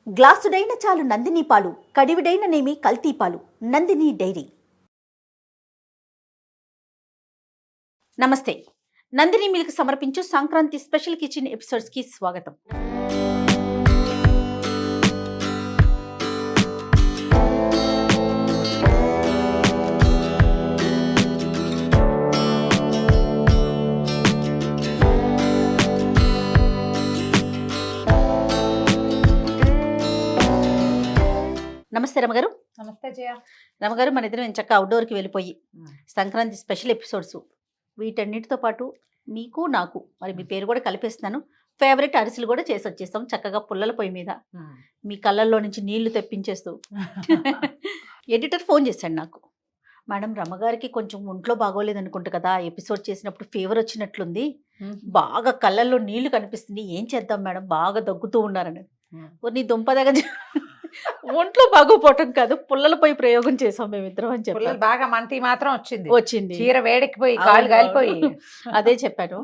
గ్లాసుడైన చాలు నందిని పాలు, కడివిడైన నేమి కల్తీ పాలు. నందిని డైరీ. నమస్తే. నందిని మిల్క్ సమర్పించు సంక్రాంతి స్పెషల్ కిచెన్ ఎపిసోడ్స్కి స్వాగతం. నమస్తే రమగారు. నమస్తే జయ. రమగారు, మన ఇద్దరం చక్క అవుట్డోర్కి వెళ్ళిపోయి సంక్రాంతి స్పెషల్ ఎపిసోడ్స్ వీటన్నిటితో పాటు మీకు నాకు మరి మీ పేరు కూడా కలిపేస్తున్నాను, ఫేవరెట్ అరిసెలు కూడా చేసి వచ్చేస్తాం చక్కగా పుల్లల పొయ్యి మీద. మీ కళ్ళల్లో నుంచి నీళ్లు తెప్పించేస్తూ ఎడిటర్ ఫోన్ చేశాడు నాకు. మేడం, రమ్మగారికి కొంచెం ఒంట్లో బాగోలేదు అనుకుంటా కదా, ఎపిసోడ్ చేసినప్పుడు ఫీవర్ వచ్చినట్లుంది, బాగా కళ్ళల్లో నీళ్లు కనిపిస్తుంది, ఏం చేద్దాం మేడం, బాగా దగ్గుతూ ఉన్నారని. నీ దుంపదగా ఒంట్లో బాగోపోవటం కాదు, పుల్లలపై ప్రయోగం చేసాం మేమిద్దరం అని చెప్పి. బాగా మంటి మాత్రం వచ్చింది చీర వేడెక్కిపోయి కాళ్ళు కాలిపోయి అదే చెప్పాను.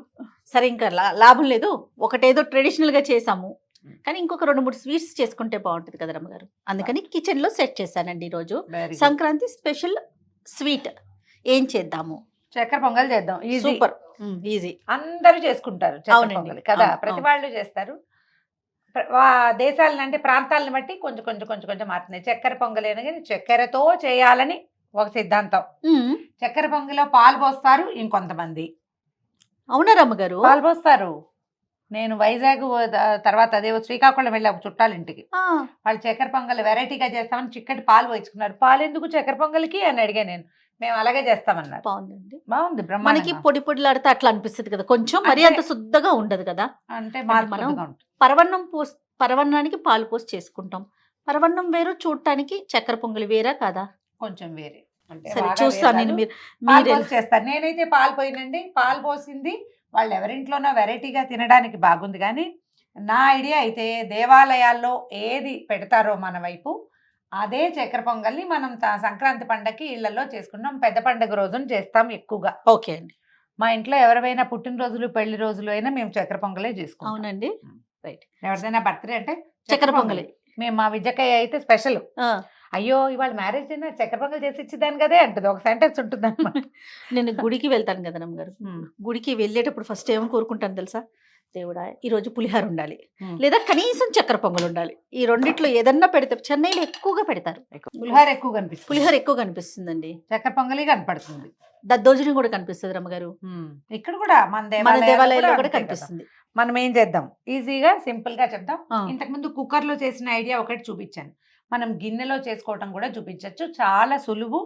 సరే, ఇంకా లాభం లేదు, ఒకటేదో ట్రెడిషనల్ గా చేసాము, కానీ ఇంకొక 2-3 స్వీట్స్ చేసుకుంటే బాగుంటుంది కదా రమ్మగారు. అందుకని కిచెన్ లో సెట్ చేశానండి ఈరోజు సంక్రాంతి స్పెషల్ స్వీట్. ఏం చేద్దాము? చక్కెర పొంగల్ చేద్దాం. సూపర్ ఈజీ, అందరూ చేసుకుంటారు చక్కెర పొంగల్ కదా, ప్రతి వాళ్ళు చేస్తారు. దేశాలను అంటే ప్రాంతాలను బట్టి కొంచెం కొంచెం కొంచెం కొంచెం మారుతున్నాయి. చక్కెర పొంగలేను కానీ చక్కెరతో చేయాలని ఒక సిద్ధాంతం. చక్కెర పొంగలో పాలు పోస్తారు ఇంకొంతమంది. అవునా రమ్మగారు? పాలు పోస్తారు. నేను వైజాగ్ తర్వాత అదే శ్రీకాకుళం వెళ్ళి చుట్టాల ఇంటికి, వాళ్ళు చక్కెర పొంగల్ వెరైటీగా చేస్తామని చిక్కటి పాలు పోయించుకున్నారు. పాలు ఎందుకు చక్కెర పొంగల్కి అని అడిగా నేను. మేము అలాగే చేస్తామన్నారు. బాగుందండి, బాగుంది. మనకి పొడి పొడిలాడితే అట్లా అనిపిస్తుంది కదా, కొంచెం మరి అంత శుద్ధగా ఉండదు కదా. అంటే మనం పరవన్నానికి పాలు పోసి చేసుకుంటాం. పరవన్నం వేరు, చూడటానికి చక్కెర పొంగలి వేరా కాదా? కొంచెం వేరే. సరే చూస్తాను నేను. మీరు చేస్తారు, నేనైతే పాలు పోయినండి. పాలు పోసింది వాళ్ళు ఎవరింట్లోనో వెరైటీగా తినడానికి బాగుంది, కానీ నా ఐడియా అయితే దేవాలయాల్లో ఏది పెడతారో మన వైపు అదే చక్కెర పొంగల్ని మనం సంక్రాంతి పండగకి ఇళ్లలో చేసుకుంటాం. పెద్ద పండుగ రోజున చేస్తాం ఎక్కువగా. ఓకే అండి. మా ఇంట్లో ఎవరైనా పుట్టినరోజులు పెళ్లి రోజులు అయినా మేము చక్కెర పొంగలే చేసుకుంటాం. అవునండి, రైట్. ఎవరిదైనా బర్త్డే అంటే చక్కెర పొంగలి. మేము మా విజయకాయ అయితే స్పెషల్. అయ్యో ఇవాళ మ్యారేజ్ అయినా చక్కెర పొంగల్ చేసి ఇచ్చిదాన్ని కదే అంటుంది, ఒక సెంటెన్స్ ఉంటుంది అన్నమాట. నేను గుడికి వెళ్తాను కదా నమ్మగారు, గుడికి వెళ్ళేటప్పుడు ఫస్ట్ ఏమో కోరుకుంటాను తెలుసా? దేవుడా, ఈరోజు పులిహార ఉండాలి, లేదా కనీసం చక్కెర పొంగల్ ఉండాలి. ఈ రెండిట్లో ఏదన్నా పెడితే, చెన్నైలో ఎక్కువగా పెడతారు పులిహార ఎక్కువ కనిపిస్తుందండి. చక్కెర పొంగలి కనపడుతుంది, దద్దోజనం కూడా కనిపిస్తుంది రమ్మగారు. ఇక్కడ కూడా మన దేవాలయాల్లో కూడా కనిపిస్తుంది. మనం ఏం చేద్దాం, ఈజీగా సింపుల్ గా చెప్దాం. ఇంతకు ముందు కుక్కర్ లో చేసిన ఐడియా ఒకటి చూపించాను, మనం గిన్నెలో చేసుకోవటం కూడా చూపించవచ్చు. చాలా సులువు,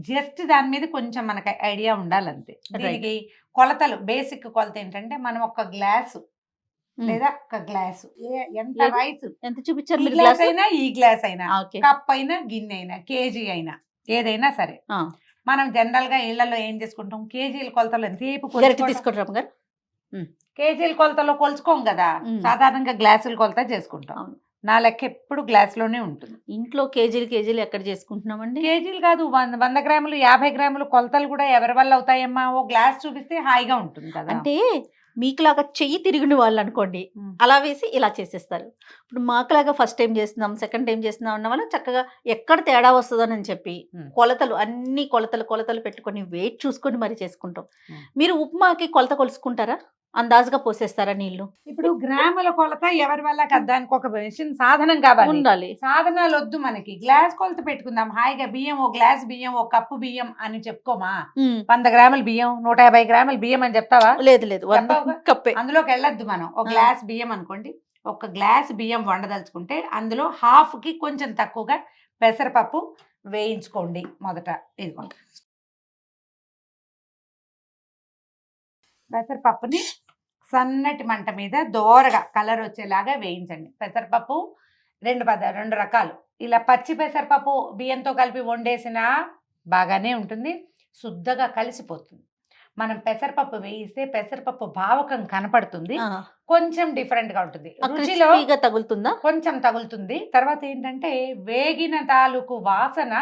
జస్ట్ దాని మీద కొంచెం మనకి ఐడియా ఉండాలంతే. దీనికి కొలతలు, బేసిక్ కొలత ఏంటంటే మనం ఒక గ్లాసు లేదా ఒక గ్లాసు, ఎంత రైస్ ఎంత చూపించారు, ఈ గ్లాస్ అయినా ఈ గ్లాస్ అయినా, కప్ అయినా గిన్నె అయినా కేజీ అయినా ఏదైనా సరే. మనం జనరల్ గా ఇళ్లలో ఏం చేసుకుంటాం, కేజీల కొలతలు ఎంతసేపు తీసుకుంటాం, కేజీల కొలతలో కొలుచుకోం కదా, సాధారణంగా గ్లాసుల కొలత చేసుకుంటాం. నా లెక్క ఎప్పుడు గ్లాస్ లోనే ఉంటుంది. ఇంట్లో కేజీలు ఎక్కడ చేసుకుంటున్నామండి? కేజీలు కాదు, 100 గ్రాములు 50 గ్రాములు కొలతలు కూడా ఎవరి వల్ల అవుతాయమ్మా. ఓ గ్లాస్ చూపిస్తే హాయిగా ఉంటుంది కదా. అంటే మీకులాగా చెయ్యి తిరిగిన వాళ్ళు అనుకోండి, అలా వేసి ఇలా చేసేస్తారు. ఇప్పుడు మాకులాగా ఫస్ట్ టైం చేస్తున్నాం, సెకండ్ టైం చేస్తున్నాం అన్న వాళ్ళు చక్కగా ఎక్కడ తేడా వస్తుందని చెప్పి కొలతలు, అన్ని కొలతలు పెట్టుకొని వెయిట్ చూసుకొని మరి చేసుకుంటాం. మీరు ఉప్మాకి కొలత కొలుసుకుంటారా? అందాజుగా పోసేస్తారా నీళ్లు? ఇప్పుడు గ్రాముల కొలత ఎవరి వల్ల కదా, దానికి ఒక మెషిన్ సాధనం కావాలి, ఉండాలి. సాధనాలు వద్దు మనకి, గ్లాస్ కొలత పెట్టుకుందాం హాయిగా. బియ్యం ఓ గ్లాస్ బియ్యం, ఓ కప్పు బియ్యం అని చెప్పుకోమా. 100 గ్రాముల బియ్యం, 150 గ్రాముల బియ్యం అని చెప్తావా? లేదు, కప్పే. అందులోకి వెళ్ళొద్దు మనం. ఒక గ్లాస్ బియ్యం అనుకోండి, ఒక గ్లాస్ బియ్యం వండదలుచుకుంటే అందులో హాఫ్కి కొంచెం తక్కువగా పెసరపప్పు వేయించుకోండి. మొదట ఇదిగోండి, పెసరపప్పుని సన్నటి మంట మీద దోరగా కలర్ వచ్చేలాగా వేయించండి. పెసరపప్పు రెండు రకాలు. ఇలా పచ్చి పెసరపప్పు బియ్యంతో కలిపి వండేసినా బాగానే ఉంటుంది, శుద్ధగా కలిసిపోతుంది. మనం పెసరపప్పు వేయిస్తే పెసరపప్పు భావకం కనపడుతుంది, కొంచెం డిఫరెంట్ గా ఉంటుంది, రుచిలో తగులుతుందా, కొంచెం తగులుతుంది. తర్వాత ఏంటంటే వేగిన తాలూకు వాసన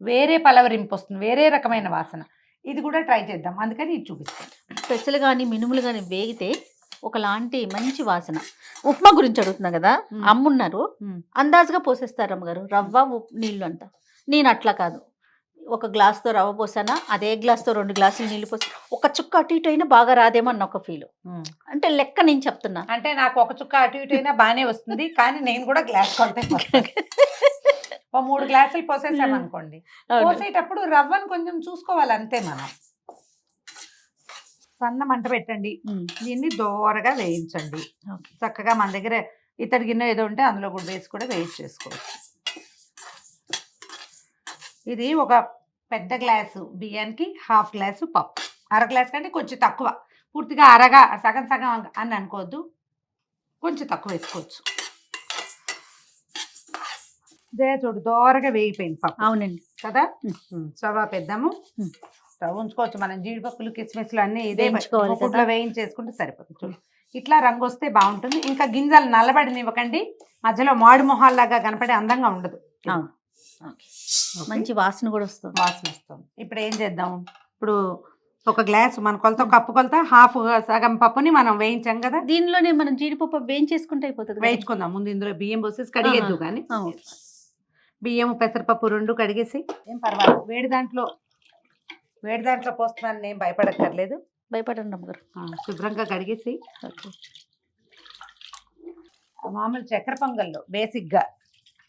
వేరే పలవరింపు వస్తుంది, వేరే రకమైన వాసన. ఇది కూడా ట్రై చేద్దాం, అందుకని ఇది చూపిస్తాను. పెసలు కానీ మినుములు కానీ వేగితే ఒకలాంటి మంచి వాసన. ఉప్మా గురించి అడుగుతున్నా కదా, మ్మ్. అమ్మున్నారు మ్మ్. అందాజుగా పోసేస్తారు అమ్మగారు, రవ్వ నీళ్ళు అంట. నేను అట్లా కాదు, ఒక గ్లాస్తో రవ్వ పోసానా, అదే గ్లాస్తో 2 గ్లాసులు నీళ్ళు పోసి ఒక చుక్క అటు ఇటు అయినా బాగా రాదేమో అన్న ఒక ఫీల్. ఉమ్. అంటే లెక్క నేను చెప్తున్నా. అంటే నాకు ఒక చుక్క అటు ఇటు అయినా బాగానే వస్తుంది, కానీ నేను కూడా గ్లాస్ కొలతే పోస్తాను. ఓ 3 గ్లాసులు పోసేసాం అనుకోండి, అవును. పోసేటప్పుడు రవ్వను కొంచెం చూసుకోవాలి అంతే మనం. సన్న మంట పెట్టండి, మ్మ్. దీన్ని దోరగా వేయించండి. ఓకే. చక్కగా మన దగ్గర ఇత్తడి గిన్నె ఏదో ఉంటే అందులో కూడా వేసి కూడా వేయించేసుకోవచ్చు. ఇది ఒక పెద్ద గ్లాసు బియ్యానికి 1/2 గ్లాసు పప్పు, 1/2 గ్లాస్ కంటే కొంచెం తక్కువ, పూర్తిగా అరగా సగం సగం అని అనుకోవద్దు, కొంచెం తక్కువ వేసుకోవచ్చు. ఇదే చూడు దోరగా వేగిపోయింది పప్పు అవునండి. కదా. మ్మ్. స్టవ్ ఆపేద్దాము. మ్మ్. స్టవ్ ఉంచుకోవచ్చు, మనం జీడిపప్పులు కిస్మిస్లు అన్నీ ఇదే వేయించుకోవాలి కదా. ముక్కుట్లో వేయించేసుకుంటే సరిపోతుంది. చూడు ఇట్లా రంగు వస్తే బాగుంటుంది. ఇంకా గింజలు నల్లబడినివ్వకండి, మధ్యలో మాడు మొహాల్లాగా కనపడే అందంగా ఉండదు. అవును. ఓకే. ఓకే. మంచి వాసన కూడా వస్తుంది. వాసన వస్తుంది. ఇప్పుడు ఏం చేద్దాం, ఇప్పుడు ఒక గ్లాసు మన కొలత, కప్పు కొలత, హాఫ్ సగం పప్పుని మనం వేయించాం కదా, దీనిలోనే మనం జీడిపప్పు వేయించేసుకుంటే అయిపోతుంది కదా. వేయించుకుందాం. ముందు ఇందులో బియ్యం పోసేసి కడిగేద్దు, కానీ అవును. బియ్యం పెసరపప్పు 2 కడిగేసి ఏం పర్వాలేదు, వేడి దాంట్లో పోస్తున్నాను, నేను భయపడక్కర్లేదు. భయపడండి అమ్మగారు. శుభ్రంగా కడిగేసి ఓకే. మామూలు చక్కెర పొంగల్లో బేసిక్గా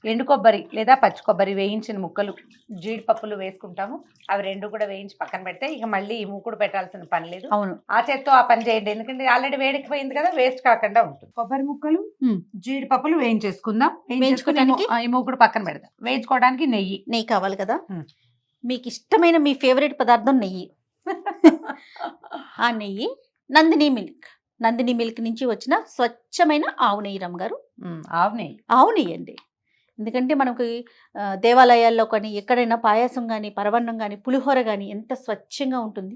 ఎండు కొబ్బరి లేదా పచ్చి కొబ్బరి వేయించిన ముక్కలు, జీడిపప్పులు వేసుకుంటాము. అవి 2 కూడా వేయించి పక్కన పెడితే ఇక మళ్ళీ ఈ మూకుడు పెట్టాల్సిన పని లేదు. అవును. ఆ చేత్తో ఆ పని చేయండి, ఎందుకంటే ఆల్రెడీ వేడికిపోయింది కదా, వేస్ట్ కాకుండా ఉంటుంది. కొబ్బరి ముక్కలు, మ్మ్. జీడిపప్పులు వేయించేసుకుందాం. వేయించుకోవడానికి ఈ మూకుడు పక్కన పెడదాం. వేయించుకోవడానికి నెయ్యి కావాలి కదా. మ్మ్. మీకు ఇష్టమైన మీ ఫేవరెట్ పదార్థం నెయ్యి. ఆ నెయ్యి నందిని మిల్క్ నుంచి వచ్చిన స్వచ్ఛమైన ఆవు నెయ్యి రమ్మగారు. ఆవు నెయ్యి. ఆవు నెయ్యి అండి. ఎందుకంటే మనకి దేవాలయాల్లో కానీ ఎక్కడైనా పాయసం కానీ, పరవన్నం కానీ, పులిహోర కానీ ఎంత స్వచ్ఛంగా ఉంటుంది.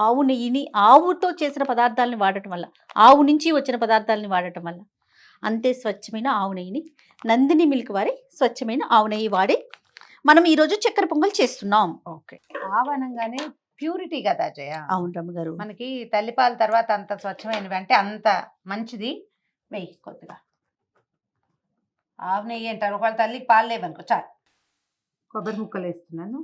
ఆవు నెయ్యిని, ఆవుతో చేసిన పదార్థాలని వాడటం వల్ల, ఆవు నుంచి వచ్చిన పదార్థాలని వాడటం వల్ల అంతే స్వచ్ఛమైన ఆవు నెయ్యిని, నందిని మిల్క్ వారి స్వచ్ఛమైన ఆవు నెయ్యి వాడి మనం ఈరోజు చక్కెర పొంగల్ చేస్తున్నాం. ఓకే. ఆవు అనగానే ప్యూరిటీ కదా జయ. అవును రమ్మగారు. మనకి తల్లిపాల తర్వాత అంత స్వచ్ఛమైనవి అంటే అంత మంచిది. వెయ్యి కొద్దిగా ఆవు నెయ్యి అంటారు, ఒకవేళ తల్లికి పాలు లేవనుకో చాలు. కొబ్బరి ముక్కలు వేస్తున్నాను.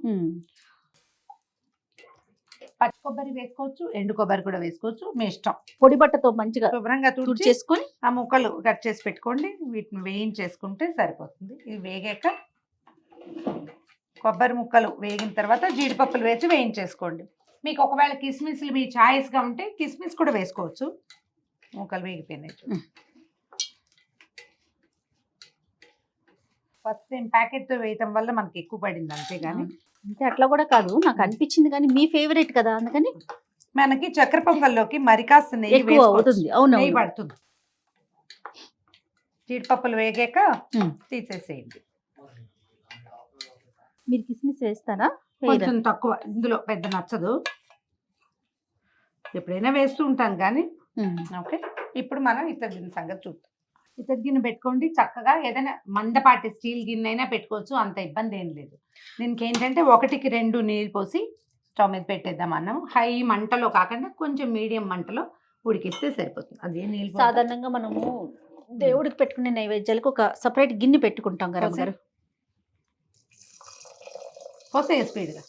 పచ్చి కొబ్బరి వేసుకోవచ్చు, ఎండు కొబ్బరి కూడా వేసుకోవచ్చు, మీ ఇష్టం. పొడి బట్టతో మంచిగా శుభ్రంగా తుడిచేసుకొని చేసుకొని ఆ ముక్కలు కట్ చేసి పెట్టుకోండి. వీటిని వేయించేసుకుంటే సరిపోతుంది. ఇవి వేగాక కొబ్బరి ముక్కలు వేగిన తర్వాత జీడిపప్పులు వేసి వేయించేసుకోండి. మీకు ఒకవేళ కిస్మిస్లు మీ చాయిస్గా ఉంటే కిస్మిస్ కూడా వేసుకోవచ్చు. ముక్కలు వేగిపోయినాయి. ఫస్ట్ టైం ప్యాకెట్తో వేయటం వల్ల మనకి ఎక్కువ పడింది, అంతేగాని అంటే అట్లా కూడా కాదు, నాకు అనిపించింది. కానీ మీ ఫేవరెట్ కదా, అందుకని మనకి చక్కెర పొంగల్లోకి మరి కాస్త నెయ్యి ఎక్కువ అవుతుంది. అవును, నెయ్యి పడుతుంది. జీడిపప్పులు వేగాక తీసేసేయండి. మీరు కిస్మిస్ వేస్తారా? కొంచెం తక్కువ, ఇందులో పెద్ద నచ్చదు, ఎప్పుడైనా వేస్తూ ఉంటాను కానీ. ఓకే. ఇప్పుడు మనం ఇతర గిన్నె సంగతి చూద్దాం. ఇతర గిన్నె పెట్టుకోండి. చక్కగా ఏదైనా మందపాటి స్టీల్ గిన్నె అయినా పెట్టుకోవచ్చు, అంత ఇబ్బంది ఏం లేదు. దీనికి ఏంటంటే 1కి 2 నీళ్ళు పోసి స్టవ్ మీద పెట్టేద్దాం. అన్నం హై మంటలో కాకుండా కొంచెం మీడియం మంటలో ఉడికిస్తే సరిపోతుంది. అదే నీళ్ళు సాధారణంగా మనము దేవుడికి పెట్టుకునే నైవేద్యాలకు ఒక సపరేట్ గిన్నె పెట్టుకుంటాం కదా గారు. పోసే స్పీడ్గా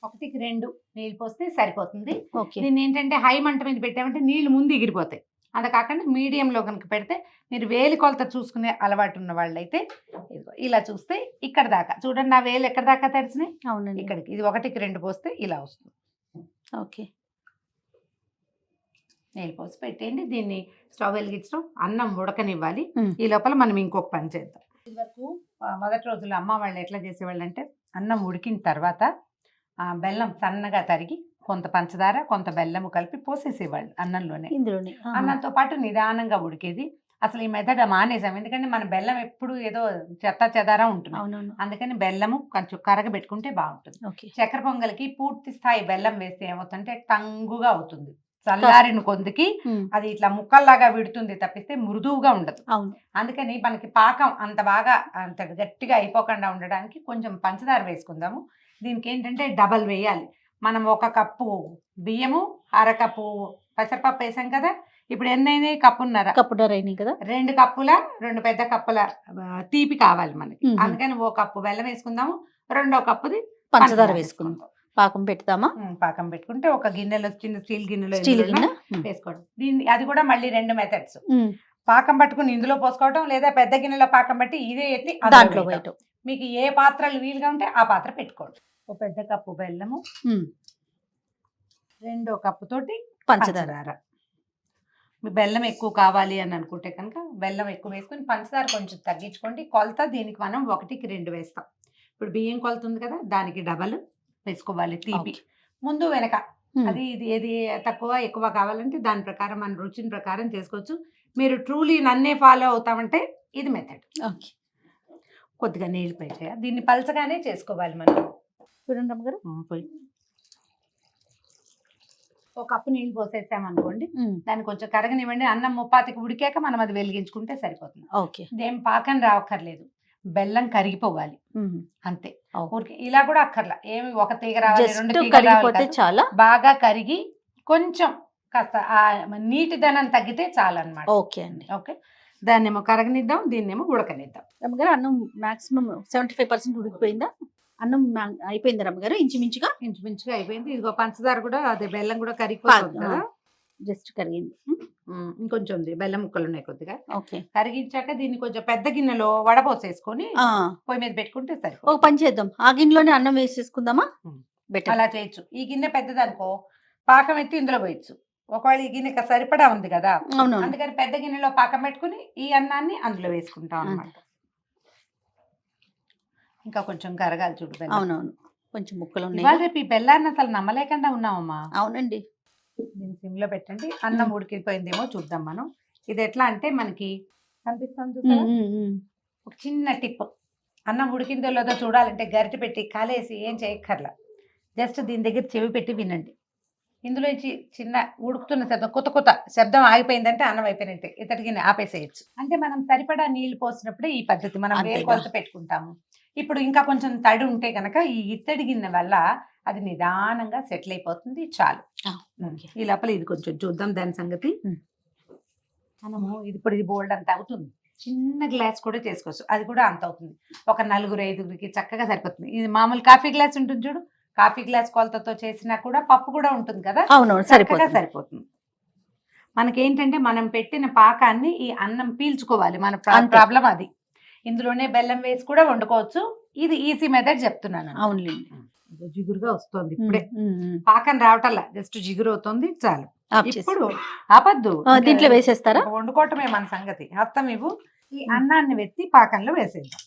1కి 2 నీళ్ళు పోస్తే సరిపోతుంది. ఓకే. దీన్ని ఏంటంటే హై మంట మీద పెట్టామంటే నీళ్ళు ముందు ఎగిరిపోతాయి. అంత కాకుండా మీడియంలో కనుక పెడితే, మీరు వేలి కొలత చూసుకునే అలవాటు ఉన్న వాళ్ళైతే ఇలా చూస్తే ఇక్కడ దాకా చూడండి, నా వేలు ఎక్కడ దాకా తడిసినాయి. అవునండి. ఇక్కడికి ఇది 1కి 2 పోస్తే ఇలా వస్తుంది. ఓకే. నీళ్ళు పోసి పెట్టేయండి. దీన్ని స్టవ్ వెలిగించడం, అన్నం ఉడకనివ్వాలి. ఈ లోపల మనం ఇంకొక పని చేద్దాం. ఇది వరకు మొదటి రోజుల్లో అమ్మ వాళ్ళు ఎట్లా చేసేవాళ్ళు అంటే, అన్నం ఉడికిన తర్వాత బెల్లం సన్నగా తరిగి కొంత పంచదార కొంత బెల్లము కలిపి పోసేసేవాళ్ళు అన్నంలోనే. ఇందులోనే అన్నంతో పాటు నిదానంగా ఉడికేది. అసలు ఈ మెథడ్ మానేసాం, ఎందుకంటే మన బెల్లం ఎప్పుడు ఏదో చెదారం ఉంటుంది. అవునవును. అందుకని బెల్లము కొంచెం కరగబెట్టుకుంటే బాగుంటుంది. ఓకే. చక్కెర పొంగల్కి పూర్తి స్థాయి బెల్లం వేస్తే ఏమవుతుందంటే టంగుగా అవుతుంది. చల్లారిన కొందికి అది ఇట్లా ముక్కల్లాగా విడుతుంది తప్పిస్తే మృదువుగా ఉండదు. అవును. అందుకని మనకి పాకం అంత బాగా అంత గట్టిగా అయిపోకుండా ఉండడానికి కొంచెం పంచదార వేసుకుందాము. దీనికి ఏంటంటే డబల్ వేయాలి. మనం 1 కప్పు బియ్యము, అరకప్పు పెసరపప్పు వేసాం కదా. ఇప్పుడు ఎన్నైనాయి? కప్పున్నర. కప్పున్నర అయినాయి కదా. 2 పెద్ద కప్పుల తీపి కావాలి మనకి. అందుకని 1 కప్పు బెల్లం వేసుకుందాము, 2 కప్పుది పంచదార వేసుకుందాం. పాకం పెడతామా? పాకం పెట్టుకుంటే ఒక గిన్నెలో, చిన్న స్టీల్ గిన్నెలో వేసుకోవడం. దీన్ని అది కూడా మళ్ళీ 2 మెథడ్స్. పాకం పట్టుకుని ఇందులో పోసుకోవడం, లేదా పెద్ద గిన్నెలో పాకం పట్టి ఇదే ఎత్తి దాంట్లో వేయటం. మీకు ఏ పాత్రలు వీలుగా ఉంటే ఆ పాత్ర పెట్టుకోండి. ఒక పెద్ద కప్పు బెల్లము, 2 కప్పు తోటి పంచదార. మీ బెల్లం ఎక్కువ కావాలి అని అనుకుంటే కనుక బెల్లం ఎక్కువ వేసుకొని పంచదార కొంచెం తగ్గించుకోండి. కొలత దీనికి మనం 1కి 2 వేస్తాం. ఇప్పుడు బియ్యం కొలత ఉంది కదా, దానికి డబల్ వేసుకోవాలి తీపి. ముందు వెనక అది ఇది ఏది తక్కువ ఎక్కువ కావాలంటే దాని ప్రకారం మన రుచిని ప్రకారం చేసుకోవచ్చు. మీరు ట్రూలీ నన్నే ఫాలో అవుతామంటే ఇది మెథడ్. కొద్దిగా నీళ్ళు పోయి దీన్ని పలచగానే చేసుకోవాలి మనం. చూడండి అమ్మగారు, పోయి 1 కప్పు నీళ్ళు పోసేసామనుకోండి, దాన్ని కొంచెం కరగనివ్వండి. అన్నం ముప్పాతికి ఉడికాక మనం అది వెలిగించుకుంటే సరిపోతుంది. ఇదేం పాకం రావక్కర్లేదు, బెల్లం కరిగిపోవాలి అంతే. ఊరికి ఇలా కూడా అక్కర్లా, ఏమి 1 తీగ రావాలి 2 తీగ రావాలి, చాలా బాగా కరిగి కొంచెం కాస్త నీటిదనం తగ్గితే చాలు అన్నమాట. ఓకే అండి. ఓకే, దాన్నేమో కరగనిద్దాం, దీన్నేమో ఉడకనిద్దాం. రమ్మగారు అన్నం మాక్సిమం 75% ఉడికిపోయిందా? అన్నం అయిపోయింది రమ్మగారు? ఇంచుమించుగా అయిపోయింది. ఇదిగో పంచదార కూడా, అదే బెల్లం కూడా కరిగిపోతుంది కదా, జస్ట్ కరిగింది. ఇంకొంచెం ఉంది, బెల్లం ముక్కలు ఉన్నాయి కొద్దిగా. ఓకే, కరిగించాక దీన్ని కొంచెం పెద్ద గిన్నెలో వడపోసేసుకొని పొయ్యి మీద పెట్టుకుంటే సరే. ఒక పని చేద్దాం, ఆ గిన్నెలోనే అన్నం వేసేసుకుందామా? అలా చేయొచ్చు. ఈ గిన్నె పెద్దదనుకో పాకం ఎత్తి ఇందులో పోయచ్చు. ఒకవేళ ఈ గిన్నె సరిపడా ఉంది కదా, అందుకని పెద్ద గిన్నెలో పాకం పెట్టుకుని ఈ అన్నాన్ని అందులో వేసుకుంటాం అన్నమాట. ఇంకా కొంచెం కరగాలి చూడు. అవునవును, కొంచెం ముక్కలు ఉన్నాయి. రేపు ఈ బెల్లాన్ని అసలు నమ్మలేకుండా ఉన్నామమ్మా. అవునండి. దీన్ని సిమ్ లో పెట్టండి. అన్నం ఉడికిపోయిందేమో చూద్దాం మనం. ఇది ఎట్లా అంటే మనకి కనిపిస్తుంది, ఒక చిన్న టిప్. అన్నం ఉడికిందో లేదో చూడాలంటే గరిటె పెట్టి కాలేసి ఏం చేయక్కర్లా, జస్ట్ దీని దగ్గర చెవి పెట్టి వినండి. ఇందులో చిన్న ఉడుకుతున్న శబ్దం, కొత్త శబ్దం ఆగిపోయిందంటే అన్నం అయిపోయినట్టే, ఇతడికి ఆపేసేయచ్చు. అంటే మనం సరిపడా నీళ్లు పోసినప్పుడే ఈ పద్ధతి మనం వేరు కొలత పెట్టుకుంటాము. ఇప్పుడు ఇంకా కొంచెం తడి ఉంటే కనుక ఈ ఇత్తడి గిన్నె వల్ల అది నిదానంగా సెటిల్ అయిపోతుంది, చాలు. ఈ లోపల ఇది కొంచెం చూద్దాం దాని సంగతి. మనము ఇది బోల్డ్ అంత అవుతుంది. చిన్న గ్లాస్ కూడా చేసుకోవచ్చు, అది కూడా అంత అవుతుంది. ఒక 4-5కి చక్కగా సరిపోతుంది. ఇది మామూలు కాఫీ గ్లాస్ ఉంటుంది చూడు, కాఫీ గ్లాస్ కొలతతో చేసినా కూడా పప్పు కూడా ఉంటుంది కదా, సరిపోతుంది. మనకేంటంటే మనం పెట్టిన పాకాన్ని ఈ అన్నం పీల్చుకోవాలి, మన ప్రాబ్లం అది. ఇందులోనే బెల్లం వేసి కూడా వండుకోవచ్చు. ఇది ఈజీ మెథడ్ చెప్తున్నాను. అవునులేండి. జిగురుగా వస్తుంది ఇప్పుడే, పాకం రావటల్లా, జస్ట్ జిగురు అవుతుంది, చాలు. ఇప్పుడు ఆపద్దు, దీంట్లో వేసేస్తారా? వండుకోవటమే మన సంగతి. అత్తం ఇవ్వు, ఈ అన్నాన్ని వెత్తి పాకంలో వేసేద్దాం.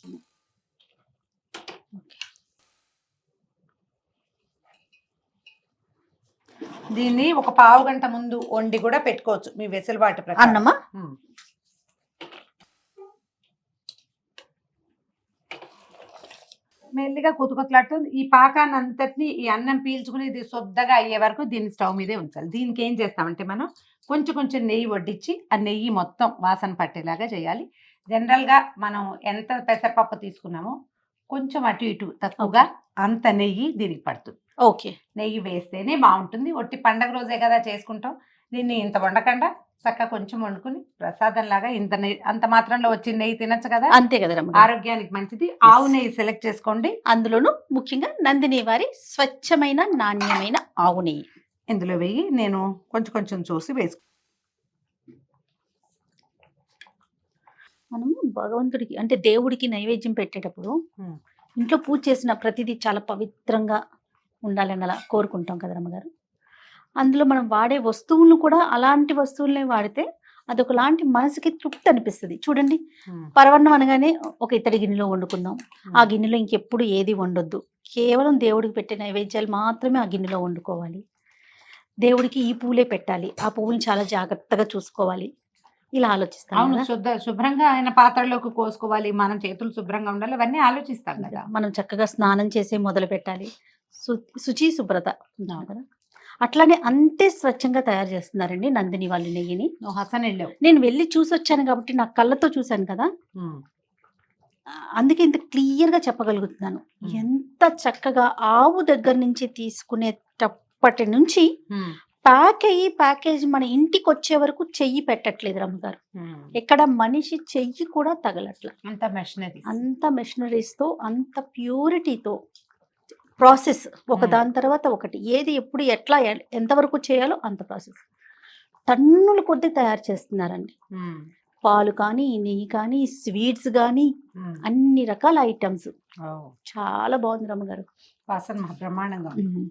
దీన్ని ఒక పావు గంట ముందు వండి కూడా పెట్టుకోవచ్చు మీ వెసులుబాటు ప్రకారం. అన్నమా మెల్లిగా కుతుకుతలాడుతుంది. ఈ పాకాన్ని అంతటిని ఈ అన్నం పీల్చుకుని ఇది శుద్ధగా అయ్యే వరకు దీన్ని స్టవ్ మీదే ఉంచాలి. దీనికి ఏం చేస్తామంటే మనం కొంచెం నెయ్యి వడ్డించి ఆ నెయ్యి మొత్తం వాసన పట్టేలాగా చేయాలి. జనరల్గా మనం ఎంత పెసరపప్పు తీసుకున్నామో కొంచెం అటు ఇటు తక్కువగా అంత నెయ్యి దీనికి పడుతుంది. ఓకే, నెయ్యి వేస్తేనే బాగుంటుంది. ఒట్టి పండగ రోజే కదా చేసుకుంటాం, దీన్ని ఇంత వండకుండా చక్కగా కొంచెం వండుకుని ప్రసాదం లాగా ఇంత నెయ్యి, అంత మాత్రంలో వచ్చి నెయ్యి తినచ్చు కదా, అంతే కదా, ఆరోగ్యానికి మంచిది. ఆవు నెయ్యి సెలెక్ట్ చేసుకోండి, అందులోనూ ముఖ్యంగా నందిని వారి స్వచ్ఛమైన నాణ్యమైన ఆవు నెయ్యి ఇందులో వేయి. నేను కొంచెం చూసి వేసుకు. మనము భగవంతుడికి అంటే దేవుడికి నైవేద్యం పెట్టేటప్పుడు ఇంట్లో పూజ చేసిన ప్రతిదీ చాలా పవిత్రంగా ఉండాలని అలా కోరుకుంటాం కదా రమ్మగారు. అందులో మనం వాడే వస్తువులను కూడా అలాంటి వస్తువులనే వాడితే అదొకలాంటి మనసుకి తృప్తి అనిపిస్తుంది. చూడండి, పరవన్నం అనగానే ఒక ఇత్తడి గిన్నెలో వండుకుందాం, ఆ గిన్నెలో ఇంకెప్పుడు ఏది వండొద్దు, కేవలం దేవుడికి పెట్టే నైవేద్యాలు మాత్రమే ఆ గిన్నెలో వండుకోవాలి. దేవుడికి ఈ పూలే పెట్టాలి, ఆ పువ్వుని చాలా జాగ్రత్తగా చూసుకోవాలి, ఇలా ఆలోచిస్తాం. అవును, శుభ్రంగా ఆయన పాత్రలోకి కోసుకోవాలి, మనం చేతులు శుభ్రంగా ఉండాలి, అవన్నీ ఆలోచిస్తాం కదా. మనం చక్కగా స్నానం చేసే మొదలు పెట్టాలి, శుచి శుభ్రత కదా. అట్లానే అంతే స్వచ్ఛంగా తయారు చేస్తున్నారండి నందిని వాళ్ళ నెయ్యిని. హసన్ వెళ్ళావు, నేను వెళ్ళి చూసి వచ్చాను కాబట్టి నా కళ్ళతో చూశాను కదా, అందుకే ఇంత క్లియర్గా చెప్పగలుగుతున్నాను. ఎంత చక్కగా ఆవు దగ్గర నుంచి తీసుకునేటప్పటి నుంచి ప్యాకేజ్ మన ఇంటికి వచ్చే వరకు చెయ్యి పెట్టట్లేదు రమ్మగారు. ఎక్కడ మనిషి చెయ్యి కూడా తగలట్ల. అంత మెషినరీస్తో, అంత ప్యూరిటీతో ప్రాసెస్ ఒక దాని తర్వాత ఒకటి, ఏది ఎప్పుడు ఎట్లా ఎంతవరకు చేయాలో అంత ప్రాసెస్ టన్నుల కొద్దీ తయారు చేస్తున్నారండి. పాలు కానీ, నెయ్యి కానీ, స్వీట్స్ కానీ, అన్ని రకాల ఐటమ్స్. చాలా బాగుంది రమ్మగారు. వాసన బ్రహ్మాండంగా ఉంది.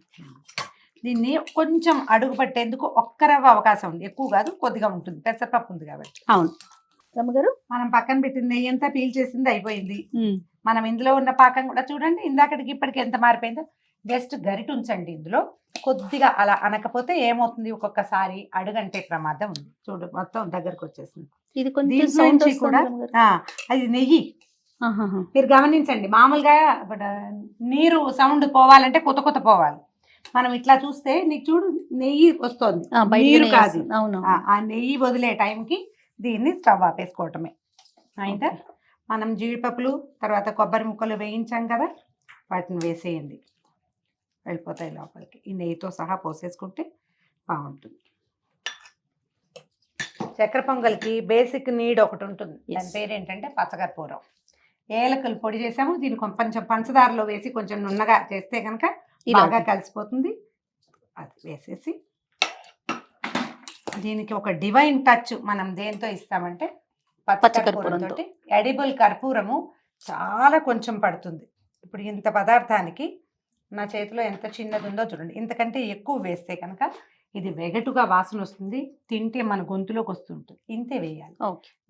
దీన్ని కొంచెం అడుగు పట్టేందుకు ఒక్క రవ్వ అవకాశం ఉంది, ఎక్కువ కాదు, కొద్దిగా ఉంటుంది, పెసరపప్పు ఉంది కాబట్టి. అవును రమ్మగారు. మనం పక్కన పెట్టింది నెయ్యి అంతా పీల్ చేసింది అయిపోయింది. మనం ఇందులో ఉన్న పాకం కూడా చూడండి, ఇందాకటికి ఇప్పటికి ఎంత మారిపోయిందో. జస్ట్ గరిట ఉంచండి ఇందులో, కొద్దిగా అలా అనకపోతే ఏమవుతుంది, ఒక్కొక్కసారి అడుగంటే ప్రమాదం ఉంది. చూడు మొత్తం దగ్గరకు వచ్చేసింది. ఇది కొంచెం దీంట్లో సౌండ్ నుంచి కూడా అది నెయ్యి. మీరు గమనించండి, మామూలుగా నీరు సౌండ్ పోవాలంటే కొత్త కొత్త పోవాలి. మనం ఇట్లా చూస్తే నీకు చూడు నెయ్యి వస్తుంది, నీరు కాదు. ఆ నెయ్యి వదిలే టైంకి దీన్ని స్టవ్ ఆపేసుకోవటమే. అయితే మనం జీడిపప్పులు తర్వాత కొబ్బరి ముక్కలు వేయించాం కదా, వాటిని వేసేయండి, వెళ్ళిపోతాయి లోపలికి. ఈ నెయ్యితో సహా పోసేసుకుంటే బాగుంటుంది. చక్కెర పొంగల్కి బేసిక్ నీడ్ ఒకటి ఉంటుంది, దాని పేరు ఏంటంటే పచ్చకర్పూరం. ఏలకలు పొడి చేసాము, దీన్ని కొంచెం పంచదారలో వేసి కొంచెం నున్నగా చేస్తే కనుక బాగా కలిసిపోతుంది. అది వేసేసి దీనికి ఒక డివైన్ టచ్ మనం దేంతో ఇస్తామంటే పచ్చకర్పూరంతో. ఎడిబుల్ కర్పూరము చాలా కొంచెం పడుతుంది. ఇప్పుడు ఇంత పదార్థానికి నా చేతిలో ఎంత చిన్నది ఉందో చూడండి, ఇంతకంటే ఎక్కువ వేస్తే కనుక ఇది వెగటుగా వాసన వస్తుంది, తింటే మన గొంతులోకి వస్తుంటుంది. ఇంతే వేయాలి.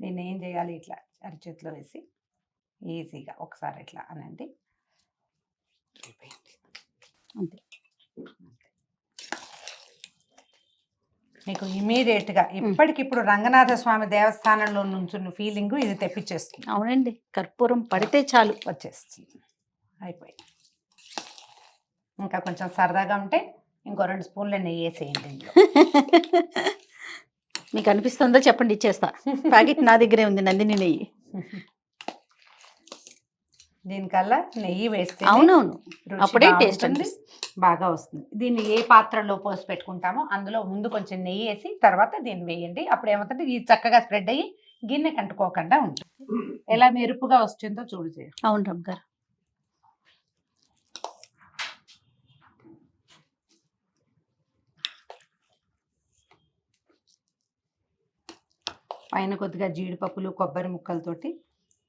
దీన్ని ఏం చేయాలి, ఇట్లా అరిచేతిలో వేసి ఈజీగా ఒకసారి ఇట్లా అనండి, అంతే. మీకు ఇమీడియట్గా ఇప్పటికిప్పుడు రంగనాథ స్వామి దేవస్థానంలో నుంచున్న ఫీలింగ్ ఇది తెప్పించేస్తుంది. అవునండి, కర్పూరం పడితే చాలు వచ్చేస్తుంది. అయిపోయింది. ఇంకా కొంచెం సరదాగా ఉంటే ఇంకో 2 స్పూన్ల నెయ్యి వేసేయండి ఇందులో. మీకు అనిపిస్తుందో చెప్పండి, ఇచ్చేస్తా. ప్యాకెట్ నా దగ్గరే ఉంది, నందిని నెయ్యి. దీనికల్లా నెయ్యి వేస్తే అవునవును, అప్పుడే టేస్ట్ బాగా వస్తుంది. దీన్ని ఏ పాత్రలో పోసి పెట్టుకుంటామో అందులో ముందు కొంచెం నెయ్యి వేసి తర్వాత దీన్ని వేయండి. అప్పుడు ఏమవుతుంది, ఇది చక్కగా స్ప్రెడ్ అయ్యి గిన్నె కంటుకోకుండా ఉంటుంది. ఎలా మెరుపుగా వస్తుందో చూడు. అవును రమ్ గారు. పైన కొద్దిగా జీడిపప్పులు కొబ్బరి ముక్కలతోటి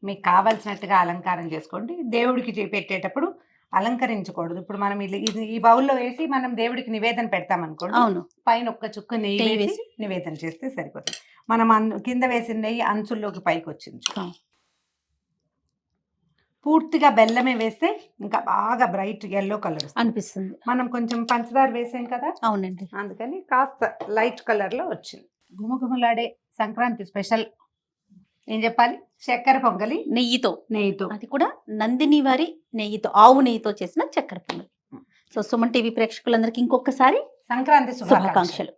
మీకు కావాల్సినట్టుగా అలంకారం చేసుకోండి. దేవుడికి పెట్టేటప్పుడు అలంకరించకూడదు. ఇప్పుడు మనం ఈ బౌల్లో వేసి మనం దేవుడికి నివేదన పెడతాం అనుకోండి, అవును, పైన ఒక్క చుక్క నెయ్యి వేసి నివేదన చేస్తే సరిపోతుంది. మనం కింద వేసిన నెయ్యి అంచుల్లోకి పైకి వచ్చింది. పూర్తిగా బెల్లమే వేస్తే ఇంకా బాగా బ్రైట్ ఎల్లో కలర్ అనిపిస్తుంది. మనం కొంచెం పంచదార వేసాం కదా, అవునండి, అందుకని కాస్త లైట్ కలర్ లో వచ్చింది. గుమగుమలాడే సంక్రాంతి స్పెషల్ ఏం చెప్పాలి, చక్కెర పొంగలి నెయ్యితో. అది కూడా నందిని వారి నెయ్యితో, ఆవు నెయ్యితో చేసిన చక్కెర పొంగలి. సో సుమన్ టీవీ ప్రేక్షకులందరికీ ఇంకొకసారి సంక్రాంతి శుభాకాంక్షలు.